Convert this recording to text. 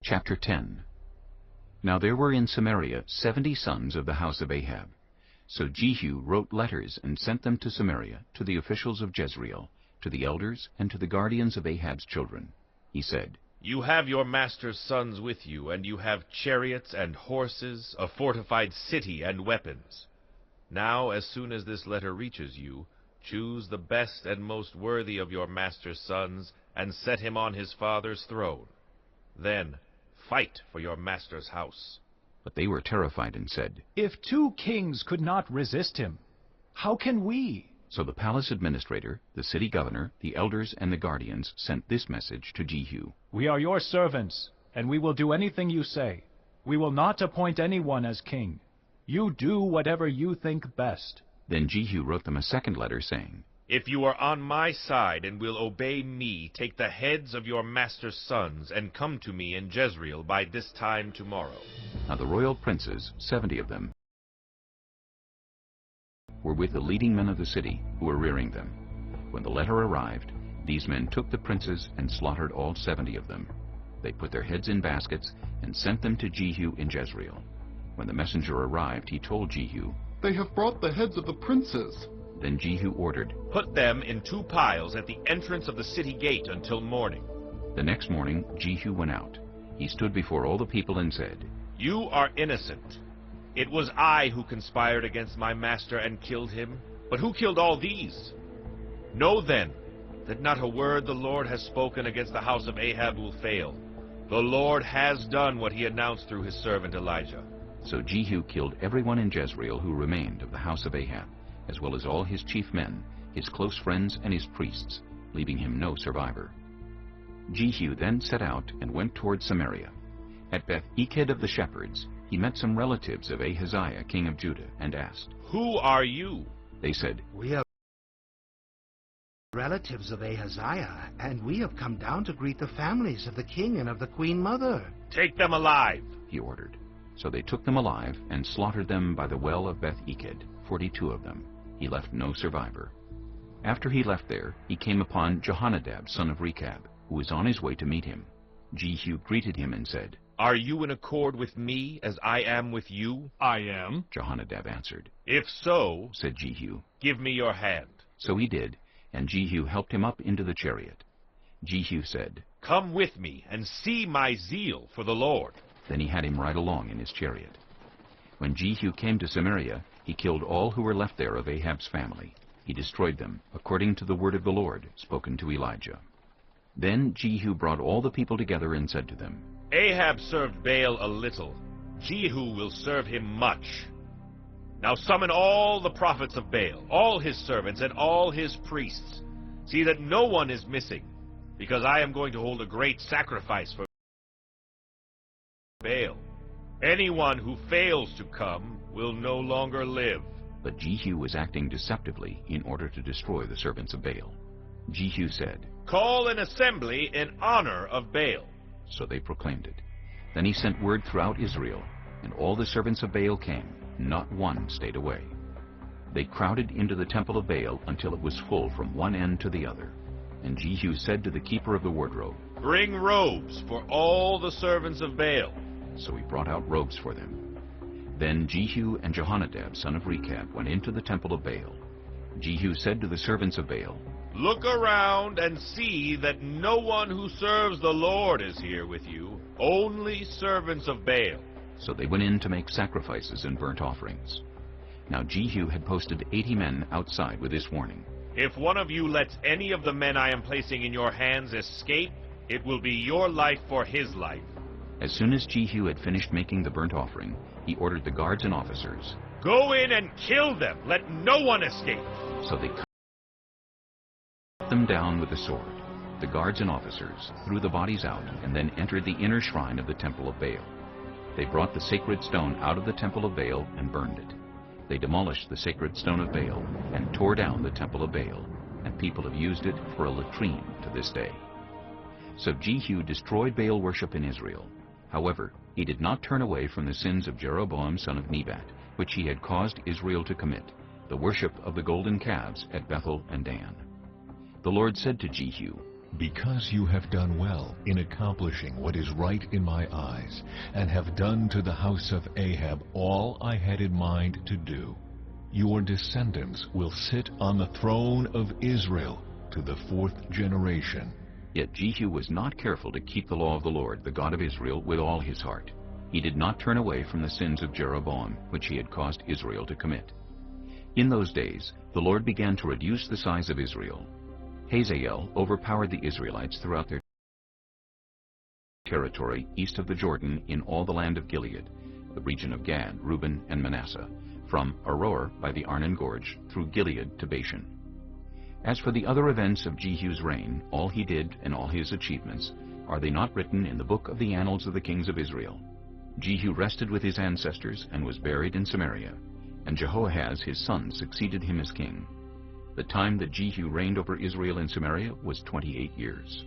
Chapter 10. Now there were in Samaria 70 sons of the house of Ahab. So Jehu wrote letters and sent them to Samaria, to the officials of Jezreel, to the elders, and to the guardians of Ahab's children. He said, You have your master's sons with you, and you have chariots and horses, a fortified city and weapons. Now, as soon as this letter reaches you, choose the best and most worthy of your master's sons, and set him on his father's throne. Then fight for your master's house. But they were terrified and said, If 2 kings could not resist him, how can we? So the palace administrator, the city governor, the elders, and the guardians sent this message to Jehu. We are your servants, and we will do anything you say. We will not appoint anyone as king. You do whatever you think best. Then Jehu wrote them a second letter, saying, If you are on my side and will obey me, take the heads of your master's sons, and come to me in Jezreel by this time tomorrow. Now the royal princes, 70 of them, were with the leading men of the city, who were rearing them. When the letter arrived, these men took the princes and slaughtered all 70 of them. They put their heads in baskets and sent them to Jehu in Jezreel. When the messenger arrived, he told Jehu, They have brought the heads of the princes. Then Jehu ordered, Put them in 2 piles at the entrance of the city gate until morning. The next morning Jehu went out. He stood before all the people and said, You are innocent. It was I who conspired against my master and killed him. But who killed all these? Know then that not a word the Lord has spoken against the house of Ahab will fail. The Lord has done what he announced through his servant Elijah. So Jehu killed everyone in Jezreel who remained of the house of Ahab, as well as all his chief men, his close friends, and his priests, leaving him no survivor. Jehu then set out and went toward Samaria. At Beth-Eked of the shepherds, he met some relatives of Ahaziah, king of Judah, and asked, Who are you? They said, We are relatives of Ahaziah, and we have come down to greet the families of the king and of the queen mother. Take them alive. He ordered. So they took them alive and slaughtered them by the well of Beth-Eked, 42 of them. He left no survivor. After he left there, he came upon Jehonadab, son of Rechab, who was on his way to meet him. Jehu greeted him and said, Are you in accord with me as I am with you? I am. Jehonadab answered. If so, Said Jehu. give me your hand. So he did, and Jehu helped him up into the chariot. Jehu said, Come with me and see my zeal for the Lord. Then he had him ride along in his chariot. When Jehu came to Samaria, he killed all who were left there of Ahab's family. He destroyed them, according to the word of the Lord, spoken to Elijah. Then Jehu brought all the people together and said to them, Ahab served Baal a little. Jehu will serve him much. Now summon all the prophets of Baal, all his servants, and all his priests. See that no one is missing, because I am going to hold a great sacrifice for Baal. Anyone who fails to come will no longer live. But Jehu was acting deceptively in order to destroy the servants of Baal. Jehu said, Call an assembly in honor of Baal. So they proclaimed it. Then he sent word throughout Israel, and all the servants of Baal came. Not one stayed away. They crowded into the temple of Baal until it was full from one end to the other. And Jehu said to the keeper of the wardrobe, Bring robes for all the servants of Baal. So he brought out robes for them. Then Jehu and Jehonadab, son of Rechab, went into the temple of Baal. Jehu said to the servants of Baal, Look around and see that no one who serves the Lord is here with you, only servants of Baal. So they went in to make sacrifices and burnt offerings. Now Jehu had posted 80 men outside with this warning. If one of you lets any of the men I am placing in your hands escape, it will be your life for his life. As soon as Jehu had finished making the burnt offering, he ordered the guards and officers. Go in and kill them. Let no one escape. So they cut them down with the sword. The guards and officers threw the bodies out and then entered the inner shrine of the temple of Baal. They brought the sacred stone out of the temple of Baal and burned it. They demolished the sacred stone of Baal and tore down the temple of Baal, and people have used it for a latrine to this day. So Jehu destroyed Baal worship in Israel. However, he did not turn away from the sins of Jeroboam son of Nebat, which he had caused Israel to commit, the worship of the golden calves at Bethel and Dan. The Lord said to Jehu, Because you have done well in accomplishing what is right in my eyes, and have done to the house of Ahab all I had in mind to do, your descendants will sit on the throne of Israel to the 4th generation. Yet Jehu was not careful to keep the law of the Lord, the God of Israel, with all his heart. He did not turn away from the sins of Jeroboam, which he had caused Israel to commit. In those days, the Lord began to reduce the size of Israel. Hazael overpowered the Israelites throughout their territory east of the Jordan in all the land of Gilead, the region of Gad, Reuben, and Manasseh, from Aroer by the Arnon Gorge through Gilead to Bashan. As for the other events of Jehu's reign, all he did and all his achievements, are they not written in the book of the annals of the kings of Israel? Jehu rested with his ancestors and was buried in Samaria, and Jehoahaz his son succeeded him as king. The time that Jehu reigned over Israel in Samaria was 28 years.